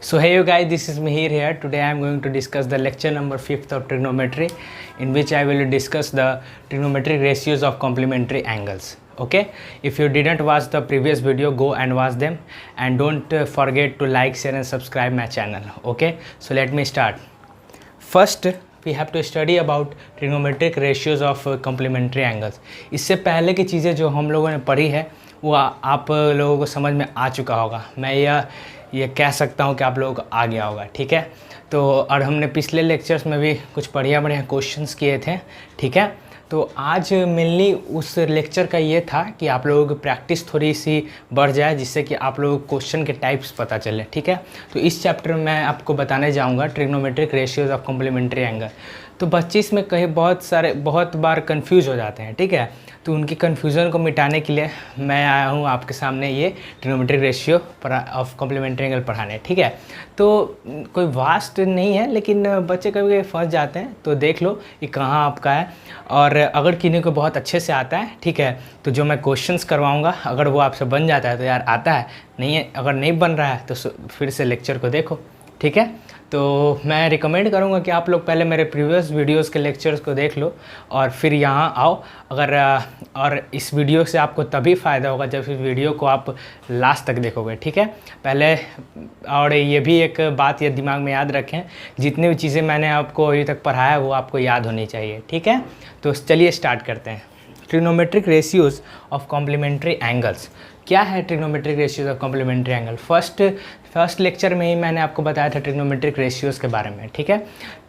So hey you guys, this is Mihir here. Today I am going to discuss the lecture number 5th of trigonometry, in which I will discuss the trigonometric ratios of complementary angles. Okay, if you didn't watch the previous video, go and watch them, and don't forget to like, share and subscribe my channel. Okay, so let me start. First we have to study about trigonometric ratios of complementary angles. इससे पहले की चीज़ें जो हम लोगों ने पढ़ी है वो आप लोगों को समझ में आ चुका होगा। मैं ये कह सकता हूँ कि आप लोगों को आ गया होगा। ठीक है, तो और हमने पिछले लेक्चर्स में भी कुछ बढ़िया क्वेश्चंस किए थे। ठीक है, तो आज मेनली उस लेक्चर का ये था कि आप लोगों की प्रैक्टिस थोड़ी सी बढ़ जाए, जिससे कि आप लोगों को क्वेश्चन के टाइप्स पता चले। ठीक है, तो इस चैप्टर में मैं आपको बताने जाऊंगा trigonometric ratios of complementary angle. तो बच्चे इसमें कहीं बहुत बार कंफ्यूज हो जाते हैं। ठीक है, तो उनकी कन्फ्यूज़न को मिटाने के लिए मैं आया हूँ आपके सामने ये trigonometric ratio of complementary angle पढ़ाने। ठीक है, तो कोई वास्ट नहीं है, लेकिन बच्चे कभी फंस जाते हैं। तो देख लो ये कहाँ आपका है, और अगर किन्हीं को बहुत अच्छे से आता है, ठीक है, तो जो मैं क्वेश्चंस करवाऊँगा अगर वो आपसे बन जाता है तो यार आता है, नहीं है अगर नहीं बन रहा है तो फिर से लेक्चर को देखो। ठीक है, तो मैं रिकमेंड करूँगा कि आप लोग पहले मेरे प्रीवियस वीडियोस के लेक्चर्स को देख लो और फिर यहाँ आओ। और इस वीडियो से आपको तभी फ़ायदा होगा जब इस वीडियो को आप लास्ट तक देखोगे। ठीक है, पहले और ये भी एक बात ये दिमाग में याद रखें, जितनी भी चीज़ें मैंने आपको अभी तक पढ़ाया है वो आपको याद होनी चाहिए। ठीक है, तो चलिए स्टार्ट करते हैं। Trigonometric ratios of complementary angles. क्या है trigonometric ratios of complementary angle? First lecture में ही मैंने आपको बताया था ट्रिग्नोमेट्रिक रेशियोज़ के बारे में। ठीक है,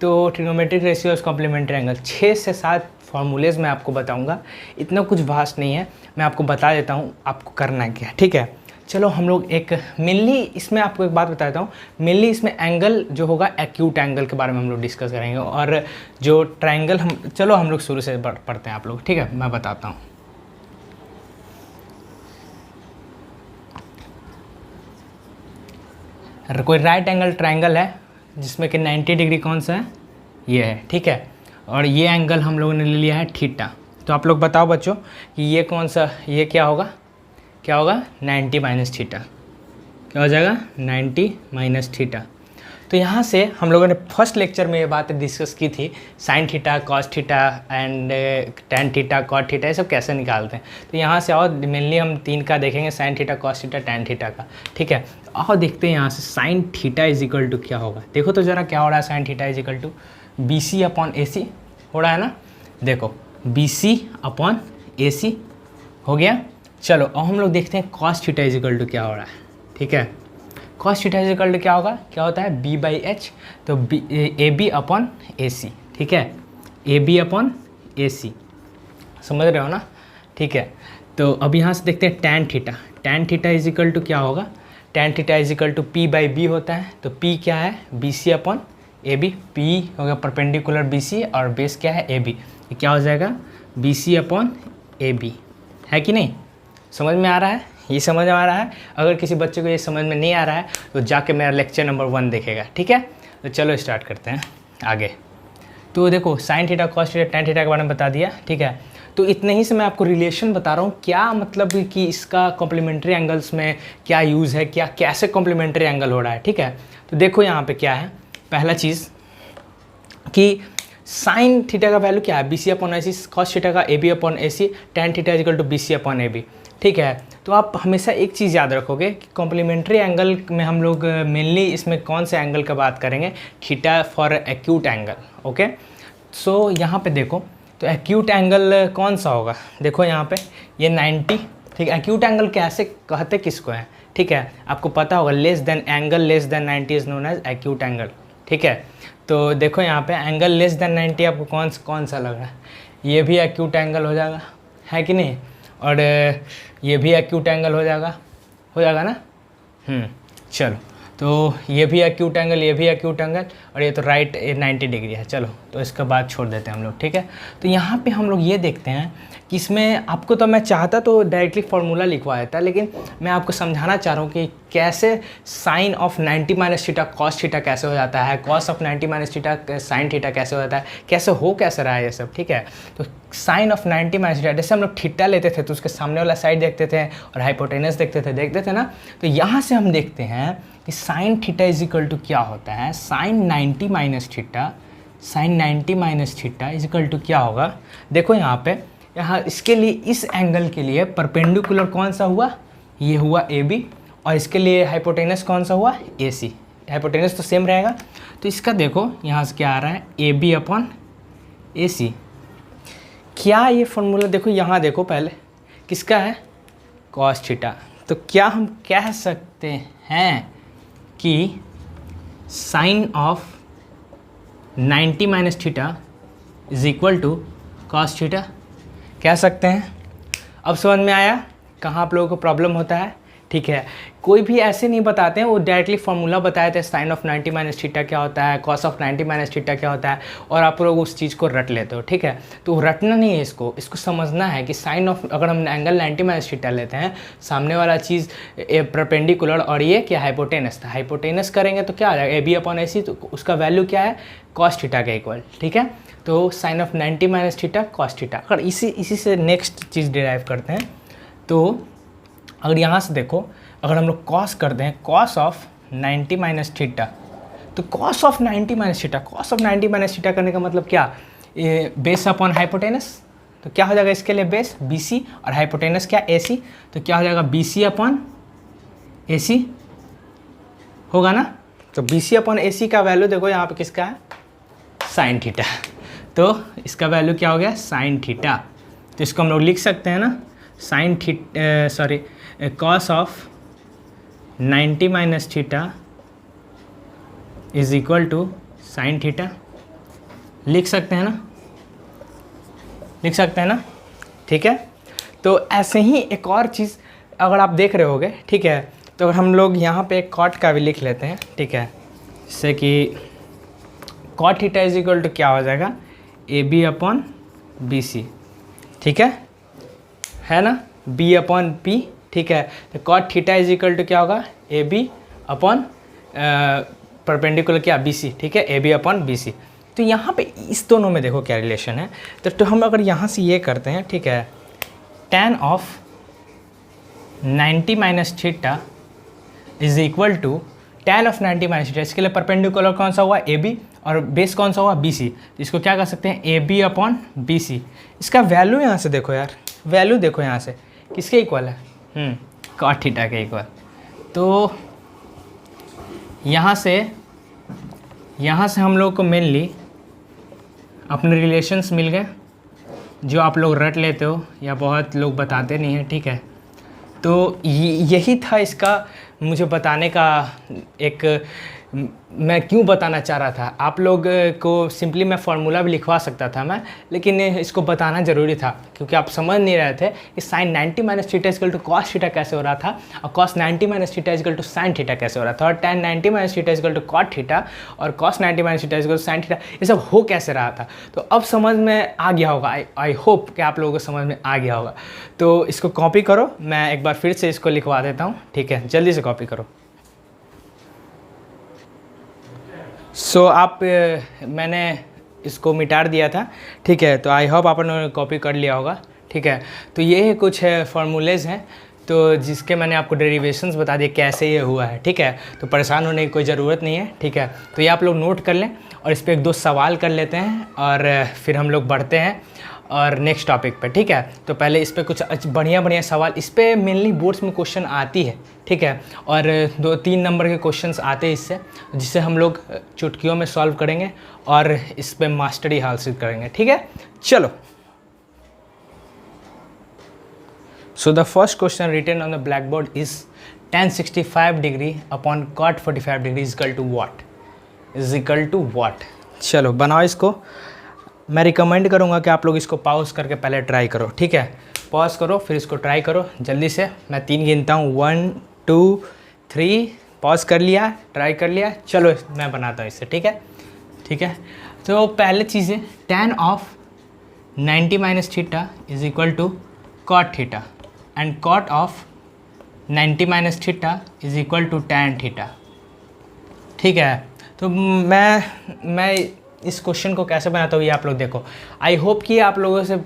तो ट्रिग्नोमेट्रिक रेशियोज़ कॉम्प्लीमेंट्री एंगल 6 से 7 फार्मूलेज़ मैं आपको बताऊंगा। इतना कुछ वास्ट नहीं है, मैं आपको बता देता हूँ आपको करना क्या है। ठीक है, चलो हम लोग एक मेनली इसमें आपको एक बात बताता हूँ। मेनली इसमें एंगल जो होगा एक्यूट एंगल के बारे में हम लोग डिस्कस करेंगे, और जो ट्रायंगल हम लोग शुरू से पढ़ते हैं आप लोग। ठीक है, मैं बताता हूँ। कोई राइट एंगल ट्रायंगल है जिसमें कि 90 डिग्री कौन सा है, ये है। ठीक है, और ये एंगल हम लोगों ने ले लिया है थीटा। तो आप लोग बताओ बच्चों कि ये कौन सा, ये क्या होगा 90 माइनस थीटा। क्या हो जाएगा 90 माइनस थीटा। तो यहाँ से हम लोगों ने फर्स्ट लेक्चर में ये बातें डिस्कस की थी, sine theta, cos theta and tan theta, cot theta, ये सब कैसे निकालते हैं। तो यहाँ से और मेनली हम 3 का देखेंगे, sine theta, cos theta, tan theta का। ठीक है, और देखते हैं यहाँ से sine theta is equal to क्या होगा। देखो तो ज़रा क्या हो रहा है, sine theta is equal to BC upon AC हो रहा है ना। देखो BC अपॉन AC हो गया। चलो और हम लोग देखते हैं cos theta is equal to क्या हो रहा है। ठीक है, cos theta is equal to क्या होगा, क्या होता है B/H, तो AB अपॉन AC। ठीक है, AB अपॉन AC, समझ रहे हो ना। ठीक है, तो अब यहाँ से देखते हैं tan theta is equal to क्या होगा। Tan theta is equal to P/B होता है। तो P क्या है, BC अपॉन AB। P हो गया परपेंडिकुलर BC और बेस क्या है AB, ये क्या हो जाएगा BC अपॉन AB। है कि नहीं, समझ में आ रहा है, ये समझ में आ रहा है। अगर किसी बच्चे को ये समझ में नहीं आ रहा है तो जाके मेरा लेक्चर नंबर 1 देखेगा। ठीक है, तो चलो स्टार्ट करते हैं आगे। तो देखो sign theta, cos theta, tan theta के बारे में बता दिया। ठीक है, तो इतने ही से मैं आपको रिलेशन बता रहा हूँ, क्या मतलब कि इसका कॉम्प्लीमेंट्री एंगल्स में क्या यूज़ है, क्या कैसे कॉम्प्लीमेंट्री एंगल हो रहा है। ठीक है, तो देखो यहाँ पे क्या है, पहला चीज़ कि साइन थीटा का वैल्यू क्या है BC upon AC, cos theta का AB upon AC, tan theta is equal to BC upon AB। ठीक है, तो आप हमेशा एक चीज़ याद रखोगे कि कॉम्प्लीमेंट्री एंगल में हम लोग मेनली इसमें कौन से एंगल का बात करेंगे, theta for acute angle. Okay, so यहाँ पे देखो तो एक्यूट एंगल कौन सा होगा, देखो यहाँ पे ये 90। ठीक है, एक्यूट एंगल कैसे कहते किसको है, ठीक है, आपको पता होगा, angle less than 90 is known as acute angle. ठीक है, तो देखो यहाँ पे एंगल लेस देन 90 आपको कौन सा लग रहा है, ये भी एक्यूट एंगल हो जाएगा, है कि नहीं, और ये भी एक्यूट एंगल हो जाएगा ना। चलो, तो ये भी एक्यूट एंगल, ये भी एक्यूट एंगल, और ये तो राइट 90 डिग्री है। चलो, तो इसका बात छोड़ देते हैं हम लोग। ठीक है, तो यहाँ पे हम लोग ये देखते हैं कि इसमें आपको, तो मैं चाहता तो डायरेक्टली फार्मूला लिखवा देता, लेकिन मैं आपको समझाना चाह रहा हूँ कि कैसे sine of 90 minus theta cos theta कैसे हो जाता है, cos of 90 minus theta sine theta कैसे हो जाता है, कैसे कैसे रहा है ये सब, ठीक है। तो साइन ऑफ 90 माइनस थीटा, जैसे हम लोग थीटा लेते थे तो उसके सामने वाला साइड देखते थे और हाइपोटेनस देखते थे ना। तो यहाँ से हम देखते हैं कि sine theta is equal to क्या होता है, sine 90 minus theta, sine 90 minus theta is equal to क्या होगा। देखो यहाँ पे, यहाँ इसके लिए, इस एंगल के लिए परपेंडिकुलर कौन सा हुआ, ये हुआ ए बी, और इसके लिए हाइपोटेनस कौन सा हुआ, ए सी। हाइपोटेनस तो सेम रहेगा। तो इसका देखो यहाँ से क्या आ रहा है, ए बी अपॉन ए सी। क्या ये फॉर्मूला देखो, यहाँ देखो पहले किसका है, कॉस थीटा। तो क्या हम कह सकते हैं कि sine of 90 minus theta is equal to cos theta, कह सकते हैं। अब समझ में आया कहाँ आप लोगों को प्रॉब्लम होता है, ठीक है। कोई भी ऐसे नहीं बताते हैं, वो डायरेक्टली फार्मूला बताए थे, साइन ऑफ 90 माइनस थीटा क्या होता है, कॉस ऑफ 90 माइनस थीटा क्या होता है, और आप लोग उस चीज़ को रट लेते हो, ठीक है। तो रटना नहीं है इसको समझना है कि साइन ऑफ, अगर हम एंगल 90 माइनस थीटा लेते हैं, सामने वाला चीज़ परपेंडिकुलर और ये क्या हाइपोटेनस था, हाइपोटेनस करेंगे तो क्या आ जाएगा, ए बी अपॉन ए सी, तो उसका वैल्यू क्या है, कॉस थीटा के इक्वल, ठीक है। तो sine of 90 minus theta cos theta. अगर इसी से नेक्स्ट चीज़ डिराइव करते हैं, तो अगर यहाँ से देखो, अगर हम लोग कॉस करते हैं, कॉस ऑफ 90 माइनस थीटा, तो cos of 90 minus theta, cos of 90 minus theta करने का मतलब क्या, ये बेस अपॉन हाइपोटेनस, तो क्या हो जाएगा इसके लिए बेस बी सी, और हाइपोटेनस क्या ए सी, तो क्या हो जाएगा बी सी अपॉन ए सी होगा ना। तो बी सी अपॉन ए सी का वैल्यू देखो यहाँ पे किसका है, साइन थीटा। तो इसका वैल्यू क्या हो गया, साइन थीटा। तो इसको हम लोग लिख सकते हैं ना, sine theta, sorry, cos of 90 minus theta is equal to sine theta, लिख सकते हैं ना, लिख सकते हैं ना, ठीक है। तो ऐसे ही एक और चीज़ अगर आप देख रहे होगे, ठीक है, तो हम लोग यहाँ पे कॉट का भी लिख लेते हैं, ठीक है, जिससे कि cot theta is equal to क्या हो जाएगा, A B upon B C, ठीक है ना, बी अपॉन पी, ठीक है। तो cot theta is equal to क्या होगा, ए बी अपॉन परपेंडिकुलर क्या, बी सी, ठीक है, A B upon B C. तो यहाँ पे इस दोनों में देखो क्या रिलेशन है। तो हम अगर यहाँ से ये करते हैं, ठीक है, tan of 90 minus theta is equal to tan of 90 minus theta, इसके लिए परपेंडिकुलर कौन सा हुआ, ए बी, और बेस कौन सा हुआ, बी सी। इसको क्या कर सकते हैं, A B upon B C. इसका वैल्यू यहाँ से देखो यार, वैल्यू देखो यहाँ से किसके इक्वल है, कॉट थीटा के इक्वल। तो यहाँ से हम लोग को मेनली अपने रिलेशंस मिल गए, जो आप लोग रट लेते हो या बहुत लोग बताते नहीं हैं, ठीक है। तो यही था इसका मुझे बताने का एक, मैं क्यों बताना चाह रहा था। आप लोग को सिंपली मैं फार्मूला भी लिखवा सकता था मैं, लेकिन इसको बताना ज़रूरी था क्योंकि आप समझ नहीं रहे थे कि sine 90 minus theta equal to cos theta कैसे हो रहा था, और cos 90 minus theta equal to sine theta कैसे हो रहा था, और tan 90 minus theta equal to cot theta, और cos 90 minus theta equal to sine theta, ये सब हो कैसे रहा था। तो अब समझ में आ गया होगा, आई होप कि आप लोगों को समझ में आ गया होगा। तो इसको कॉपी करो, मैं एक बार फिर से इसको लिखवा देता हूँ, ठीक है, जल्दी से कॉपी करो। आप मैंने इसको मिटा दिया था, ठीक है। तो आई होप आप लोगों ने कॉपी कर लिया होगा, ठीक है। तो ये कुछ फार्मूलेज हैं तो जिसके मैंने आपको डेरिवेशंस बता दिए कैसे ये हुआ है, ठीक है। तो परेशान होने की कोई ज़रूरत नहीं है, ठीक है। तो ये आप लोग नोट कर लें और इस पर एक दो सवाल कर लेते हैं और फिर हम लोग बढ़ते हैं और नेक्स्ट टॉपिक पे, ठीक है। तो पहले इस पर कुछ बढ़िया सवाल, इस पर मेनली बोर्ड्स में क्वेश्चन आती है, ठीक है, और 2-3 नंबर के क्वेश्चंस आते हैं इससे, जिसे हम लोग चुटकियों में सॉल्व करेंगे और इस पर मास्टरी हासिल करेंगे, ठीक है। चलो, so the first question written on the black board is tan 65 degree upon cot 45 degree is equal to what. चलो बनाओ इसको। मैं रिकमेंड करूँगा कि आप लोग इसको पॉज करके पहले ट्राई करो, ठीक है। पॉज करो फिर इसको ट्राई करो जल्दी से। मैं 3 गिनता हूँ, 1 2 3। पॉज कर लिया, ट्राई कर लिया, चलो मैं बनाता हूँ इससे, ठीक है, ठीक है। तो पहले चीज़ें, tan of 90 minus theta is equal to cot theta and cot of 90 minus theta is equal to tan theta. ठीक है, तो मैं इस क्वेश्चन को कैसे बनाता हूँ ये आप लोग देखो। आई होप कि आप लोगों से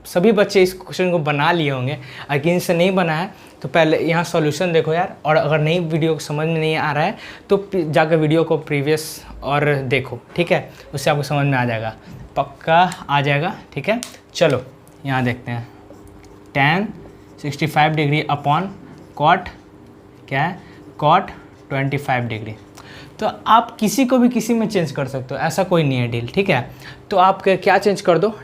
सभी बच्चे इस क्वेश्चन को बना लिए होंगे। अगर किसी से नहीं बना है तो पहले यहाँ सॉल्यूशन देखो यार, और अगर नई वीडियो को समझ में नहीं आ रहा है तो जाकर वीडियो को प्रीवियस और देखो, ठीक है, उससे आपको समझ में आ जाएगा, पक्का आ जाएगा। ठीक है, चलो यहाँ देखते हैं। tan 65 डिग्री अपॉन कॉट क्या है, कॉट 25 डिग्री। तो आप किसी को भी किसी में चेंज कर सकते हो, ऐसा कोई नहीं है डील। ठीक है, तो आप क्या चेंज कर दो,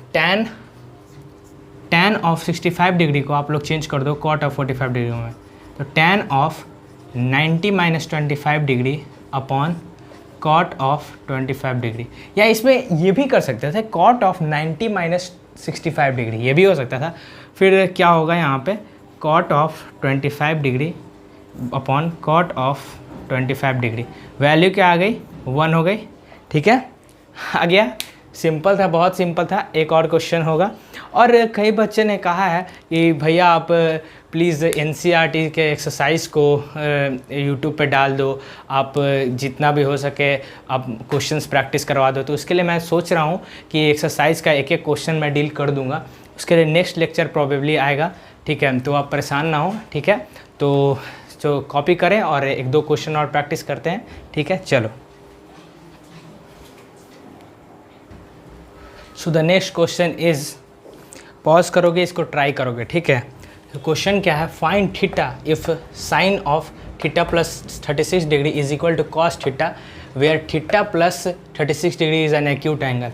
tan ऑफ 65 डिग्री को आप लोग चेंज कर दो कॉट ऑफ 45 डिग्री में। तो tan of 90 minus 25 degree upon cot of 25 degree, या इसमें ये भी कर सकते थे कॉट ऑफ 90 माइनस 65 डिग्री, ये भी हो सकता था। फिर क्या होगा यहाँ पे, cot of 25 degree upon cot of 25 degree. Value क्या आ गई, 1 हो गई। ठीक है, आ गया, सिंपल था, बहुत सिंपल था। एक और क्वेश्चन होगा। और कई बच्चे ने कहा है कि भैया आप प्लीज़ एनसीईआरटी के एक्सरसाइज को यूट्यूब पे डाल दो, आप जितना भी हो सके आप क्वेश्चंस प्रैक्टिस करवा दो। तो उसके लिए मैं सोच रहा हूँ कि एक्सरसाइज का एक एक क्वेश्चन मैं डील कर दूँगा, उसके लिए नेक्स्ट लेक्चर प्रोबेबली आएगा। ठीक है, तो आप परेशान ना हो। ठीक है, तो कॉपी करें और एक दो क्वेश्चन और प्रैक्टिस करते हैं। ठीक है, चलो। So the next question is, pause करोगे, इसको ट्राई करोगे। ठीक है, तो क्वेश्चन क्या है, find theta if sine of theta plus 36 degree is equal to cos theta where theta plus 36 degree is an acute angle.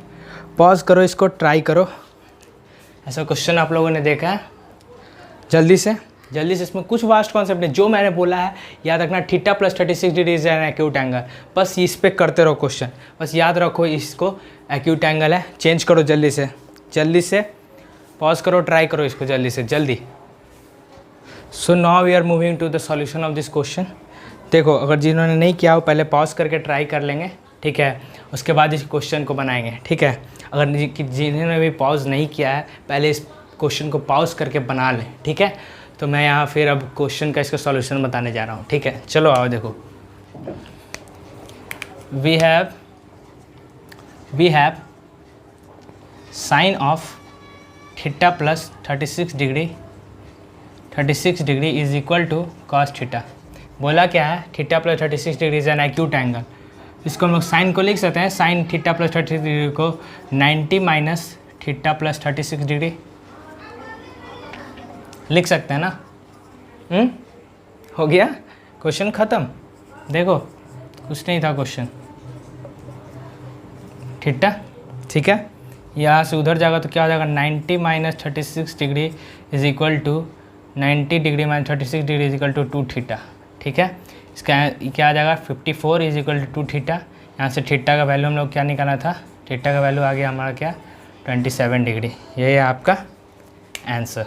Pause करो, इसको ट्राई करो। ऐसा क्वेश्चन आप लोगों ने देखा है, जल्दी से इसमें कुछ वास्ट कॉन्सेप्ट नहीं, जो मैंने बोला है याद रखना। Theta plus 36 degree is an acute angle, बस इस पे करते रहो क्वेश्चन, बस याद रखो इसको एक्यूट एंगल है। चेंज करो जल्दी से, पॉज करो, ट्राई करो इसको जल्दी। So now we are moving to the solution of this question. देखो, अगर जिन्होंने नहीं किया हो पहले पॉज करके ट्राई कर लेंगे। ठीक है, उसके बाद इस क्वेश्चन को बनाएंगे। ठीक है, अगर जिन्होंने भी पॉज नहीं किया है पहले इस क्वेश्चन को पॉज करके बना लें। ठीक है, तो मैं यहाँ फिर अब क्वेश्चन का इसका सॉल्यूशन बताने जा रहा हूँ। ठीक है, चलो आओ देखो। We have sine of theta plus 36 degree is equal to cos theta. बोला क्या है, theta plus 36 degree is an acute angle. इसको हम लोग साइन को लिख सकते हैं, साइन थीटा प्लस 36 डिग्री को 90 माइनस थीटा प्लस 36 डिग्री लिख सकते हैं ना। हो गया, क्वेश्चन ख़त्म। देखो, कुछ नहीं था क्वेश्चन। थीटा, ठीक है, यहाँ से उधर जाएगा तो क्या हो जाएगा, 90 minus 36 degree is equal to 90 degree minus 36 degree is equal to 2 theta. ठीक है, इसका क्या आ जाएगा, 54 इज इक्वल टू 2 थीटा। यहाँ से थीटा का वैल्यू हम लोग क्या निकालना था, थीटा का वैल्यू आ गया हमारा क्या, 27 डिग्री। ये है आपका आंसर।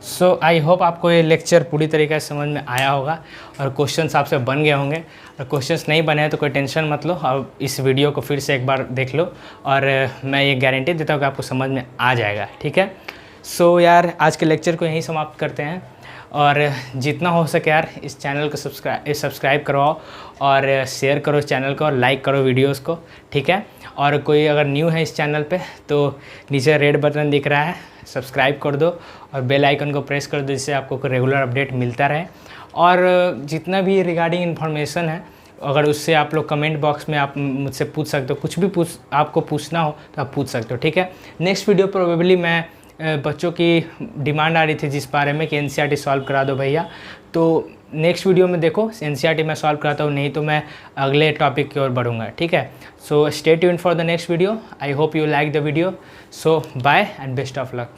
सो आई होप आपको ये लेक्चर पूरी तरीके से समझ में आया होगा और क्वेश्चंस आपसे बन गए होंगे। और क्वेश्चंस नहीं बने हैं तो कोई टेंशन मत लो, अब इस वीडियो को फिर से एक बार देख लो और मैं ये गारंटी देता हूँ कि आपको समझ में आ जाएगा। ठीक है, सो यार आज के लेक्चर को यहीं समाप्त करते हैं और जितना हो सके यार इस चैनल को सब्सक्राइब करवाओ और शेयर करो चैनल को और लाइक करो वीडियोज़ को। ठीक है, और कोई अगर न्यू है इस चैनल पे तो नीचे रेड बटन दिख रहा है, सब्सक्राइब कर दो और बेल आइकन को प्रेस कर दो जिससे आपको रेगुलर अपडेट मिलता रहे। और जितना भी रिगार्डिंग इन्फॉर्मेशन है अगर उससे आप लोग कमेंट बॉक्स में आप मुझसे पूछ सकते हो, कुछ भी आपको पूछना हो तो आप पूछ सकते हो। ठीक है, नेक्स्ट वीडियो प्रोबेबली मैं बच्चों की डिमांड आ रही थी जिस बारे में कि एनसीईआरटी सॉल्व करा दो भैया, तो नेक्स्ट वीडियो में देखो एनसीईआरटी मैं सॉल्व कराता हूँ, नहीं तो मैं अगले टॉपिक की ओर बढ़ूँगा। ठीक है, so stay tuned for the next video. I hope you like the video. So bye and best of luck.